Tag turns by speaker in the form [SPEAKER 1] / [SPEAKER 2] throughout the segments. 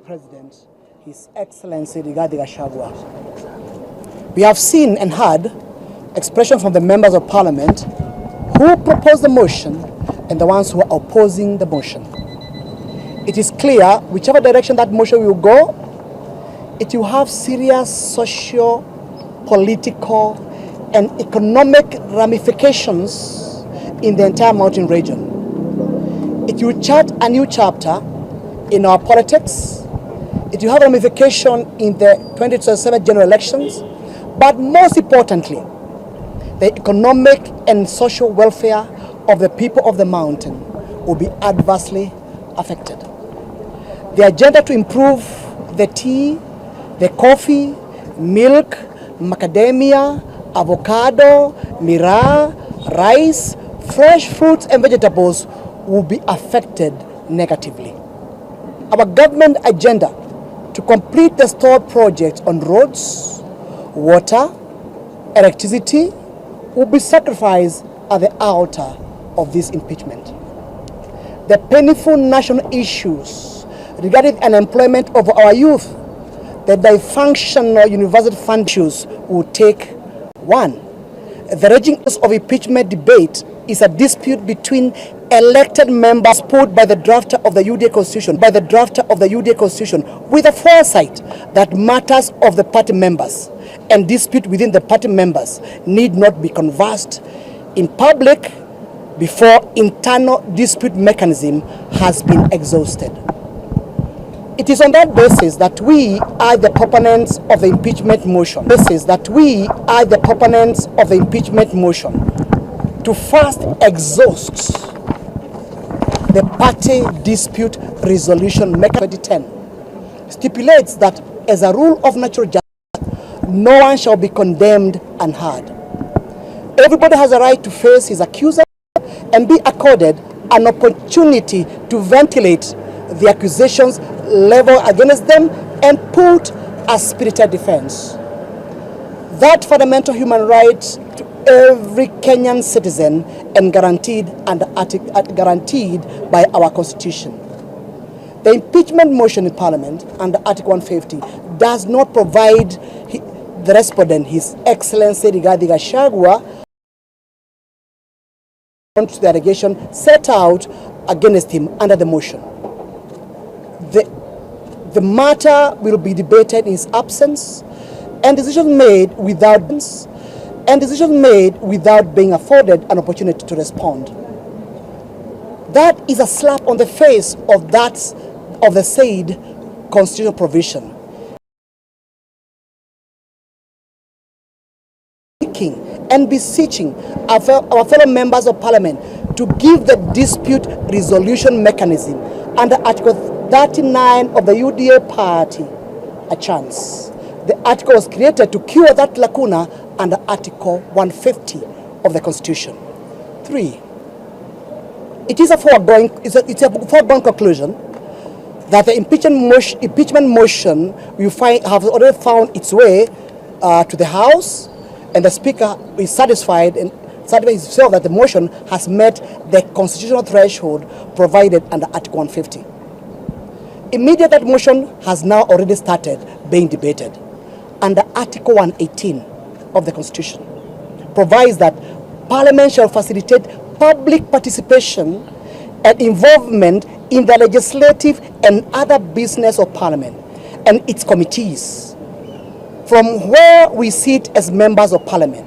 [SPEAKER 1] President, His Excellency Rigathi Gachagua. We have seen and heard expression from the members of Parliament who proposed the motion and the ones who are opposing the motion. It is clear, whichever direction that motion will go, it will have serious social, political, and economic ramifications in the entire mountain region. It will chart a new chapter in our politics. It will have ramification in the 2027 general elections, but most importantly, the economic and social welfare of the people of the mountain will be adversely affected. The agenda to improve the tea, the coffee, milk, macadamia, avocado, miraa, rice, fresh fruits and vegetables will be affected negatively. Our government agenda to complete the stalled projects on roads, water, electricity will be sacrificed at the altar of this impeachment. The painful national issues regarding unemployment of our youth, the dysfunctional university fund issues will take one. The raging of impeachment debate is a dispute between elected members put by the drafter of the UDA Constitution, with a foresight that matters of the party members and dispute within the party members need not be conversed in public before internal dispute mechanism has been exhausted. It is on that basis that we are the proponents of the impeachment motion. To first exhaust the party dispute resolution mechanism 2010 stipulates that as a rule of natural justice, no one shall be condemned unheard. Everybody has a right to face his accuser and be accorded an opportunity to ventilate the accusations leveled against them and put a spirited defense. That fundamental human right to every Kenyan citizen and guaranteed by our Constitution. The impeachment motion in Parliament under Article 150 does not provide the respondent, His Excellency Rigathi Gachagua, to the allegation set out against him under the motion. The matter will be debated in his absence and decisions made without being afforded an opportunity to respond. That is a slap on the face of the said constitutional provision. And beseeching our fellow members of Parliament to give the dispute resolution mechanism under Article 39 of the UDA party a chance. The article was created to cure that lacuna under Article 150 of the Constitution. 3. It is a foregone conclusion that the impeachment motion has already found its way to the House, and the Speaker is satisfied himself that the motion has met the constitutional threshold provided under Article 150. Immediate that motion has now already started being debated under Article 118 of the Constitution. Provides that Parliament shall facilitate public participation and involvement in the legislative and other business of Parliament and its committees. From where we sit as members of Parliament,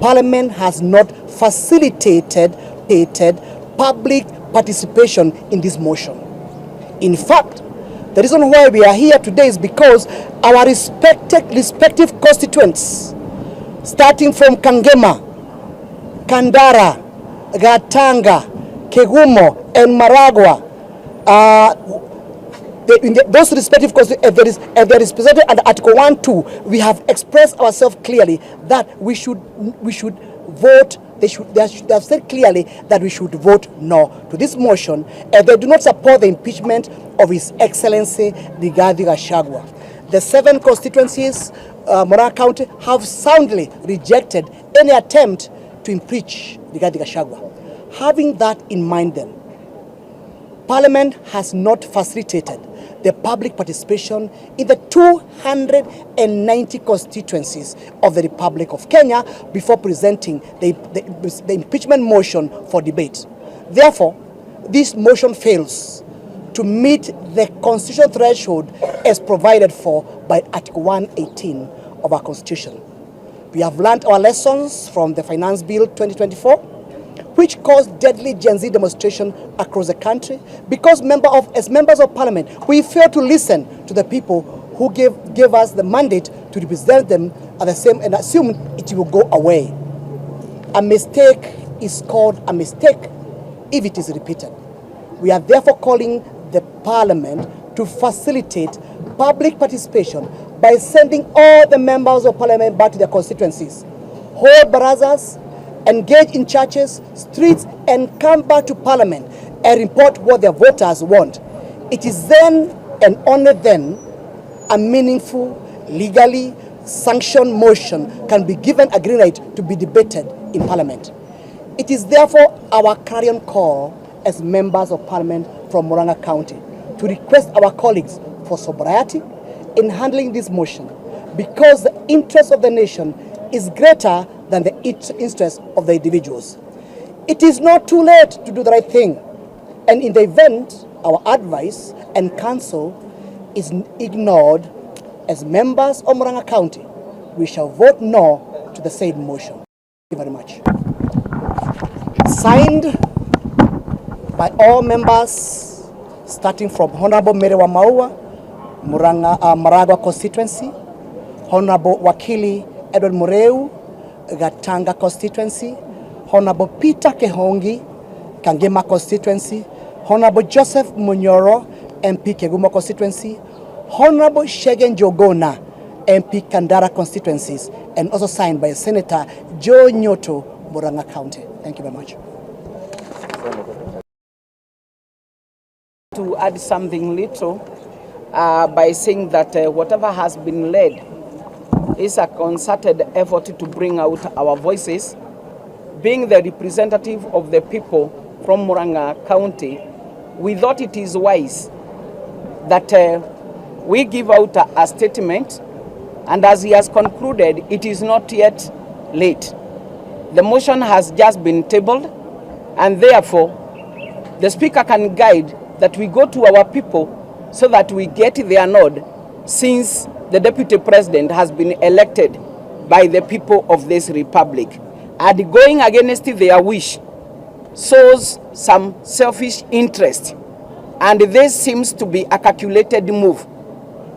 [SPEAKER 1] Parliament has not facilitated public participation in this motion. In fact, the reason why we are here today is because our respective constituents, starting from Kangema, Kandara, Gatanga, Kegumo, and Maragua, those respective constituents, if there is presented under Article 1.2, we have expressed ourselves clearly that we should vote. They have said clearly that we should vote no to this motion, and they do not support the impeachment of His Excellency Rigathi Gachagua. The 7 constituencies, Murang'a County, have soundly rejected any attempt to impeach Rigathi Gachagua. Having that in mind then, Parliament has not facilitated the public participation in the 290 constituencies of the Republic of Kenya before presenting the impeachment motion for debate. Therefore, this motion fails to meet the constitutional threshold as provided for by Article 118 of our Constitution. We have learned our lessons from the Finance Bill 2024, which caused deadly Gen Z demonstration across the country because as members of Parliament, we failed to listen to the people who gave us the mandate to represent them at the same and assumed it will go away. A mistake is called a mistake if it is repeated. We are therefore calling the Parliament to facilitate public participation by sending all the members of Parliament back to their constituencies, hold barazas, engage in churches, streets, and come back to Parliament and report what their voters want. It is then and only then a meaningful, legally sanctioned motion can be given a green light to be debated in Parliament. It is therefore our clarion call as members of Parliament from Murang'a County to request our colleagues for sobriety in handling this motion because the interest of the nation is greater than the interest of the individuals. It is not too late to do the right thing, and in the event our advice and counsel is ignored, as members of Murang'a County, we shall vote no to the said motion. Thank you very much. Signed by all members, starting from Honorable Mary Wamaua, Murang'a constituency, Honorable Wakili Edward Mureu, Gatanga constituency, Honorable Peter Kehongi, Kangema constituency, Honorable Joseph Munyoro, MP Kegumo constituency, Honorable Shegen Jogona, MP Kandara constituencies, and also signed by Senator Joe Nyutu, Murang'a County. Thank you very much.
[SPEAKER 2] To add something little by saying that whatever has been led is a concerted effort to bring out our voices. Being the representative of the people from Murang'a County, we thought it is wise that we give out a statement, and as he has concluded, it is not yet late. The motion has just been tabled, and therefore the Speaker can guide that we go to our people so that we get their nod, since the Deputy President has been elected by the people of this Republic. And going against their wish shows some selfish interest, and this seems to be a calculated move.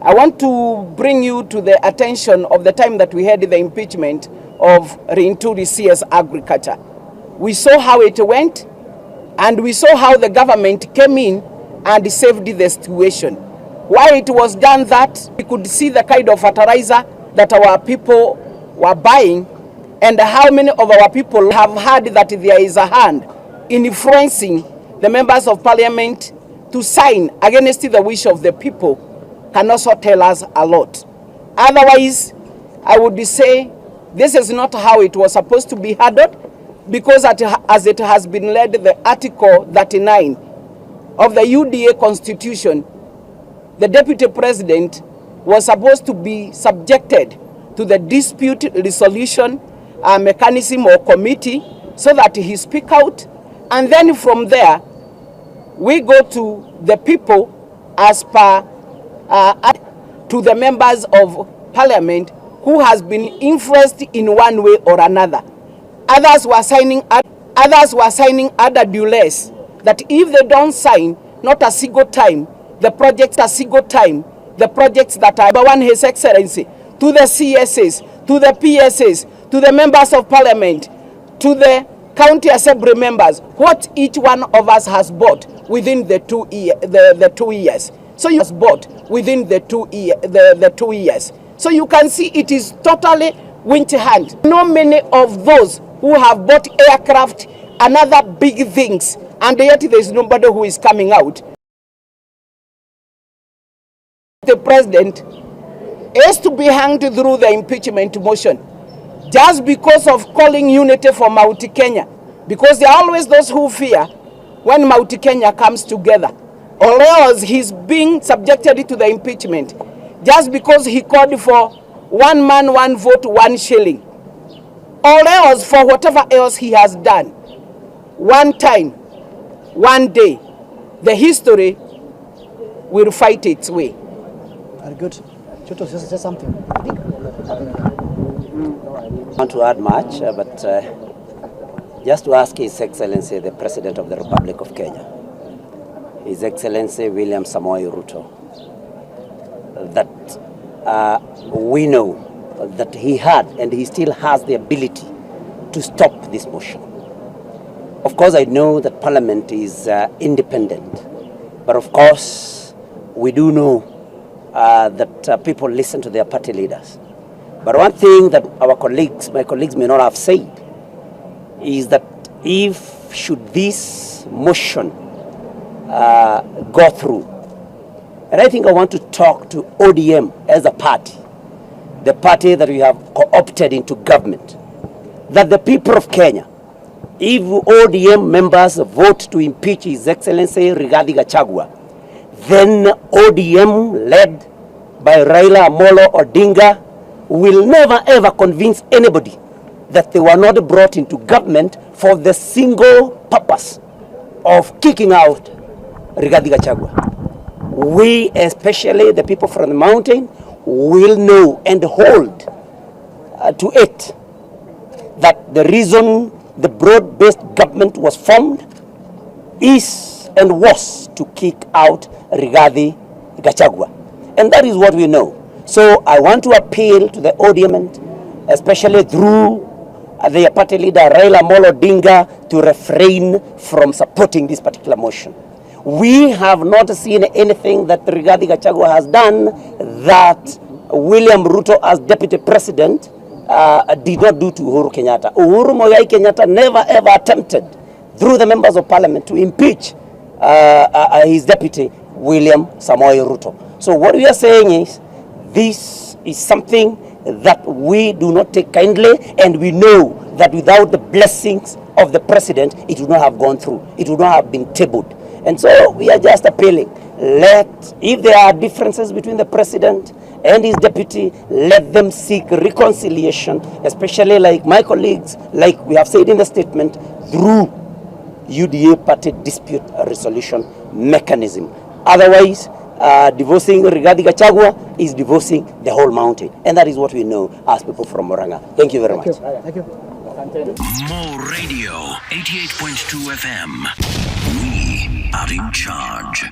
[SPEAKER 2] I want to bring you to the attention of the time that we had the impeachment of Rinturi CS Agriculture. We saw how it went, and we saw how the government came in and saved the situation. Why it was done that, we could see the kind of fertilizer that our people were buying, and how many of our people have heard that there is a hand in influencing the members of Parliament to sign against the wish of the people, can also tell us a lot. Otherwise, I would say this is not how it was supposed to be handled, because as it has been led, the Article 39 of the UDA Constitution, the Deputy President was supposed to be subjected to the dispute resolution mechanism or committee so that he speak out, and then from there we go to the people as per to the members of Parliament who has been influenced in one way or another. Others were signing other duress that if they don't sign, not a single time, the projects that are one His Excellency, to the CSAs, to the PSAs, to the members of Parliament, to the county assembly members, what each one of us has bought within the 2 years. So you has bought within the 2 years. So you can see it is totally winter hand. Not many of those who have bought aircraft and other big things, and yet there is nobody who is coming out. The president is to be hanged through the impeachment motion just because of calling unity for Mount Kenya, because there are always those who fear when Mount Kenya comes together. or else he's being subjected to the impeachment just because he called for 1 man, 1 vote, 1 shilling, or else for whatever else he has done. One time, one day, the history will fight its way.
[SPEAKER 1] Very good. Chuto, say something.
[SPEAKER 3] I want to add much, but just to ask His Excellency, the President of the Republic of Kenya, His Excellency William Samoei Ruto, that we know that he had and he still has the ability to stop this motion. Of course, I know that Parliament is independent, but of course, we do know that people listen to their party leaders. But one thing that my colleagues may not have said, is that if should this motion go through, and I think I want to talk to ODM as a party, the party that we have co-opted into government, that the people of Kenya, if ODM members vote to impeach His Excellency Rigathi Gachagua, then ODM led by Raila Amolo Odinga will never ever convince anybody that they were not brought into government for the single purpose of kicking out Rigathi Gachagua. We, especially the people from the mountain, will know and hold to it that the reason the broad-based government was formed is and was to kick out Rigathi Gachagua. And that is what we know. So I want to appeal to the ODM, especially through their party leader Raila Amolo Odinga, to refrain from supporting this particular motion. We have not seen anything that Rigathi Gachagua has done that William Ruto as deputy president did not do to Uhuru Kenyatta. Uhuru Moigai Kenyatta never ever attempted through the members of parliament to impeach his deputy William Samoei Ruto. So what we are saying is, this is something that we do not take kindly, and we know that without the blessings of the president, it would not have gone through. It would not have been tabled. And so we are just appealing, if there are differences between the president and his deputy, let them seek reconciliation, especially like my colleagues, like we have said in the statement, through UDA party dispute resolution mechanism. Otherwise, divorcing Rigathi Gachagua is divorcing the whole mountain. And that is what we know as people from Murang'a. Thank you very much.
[SPEAKER 1] Thank you.
[SPEAKER 4] More Radio, 88.2 FM. We are in charge.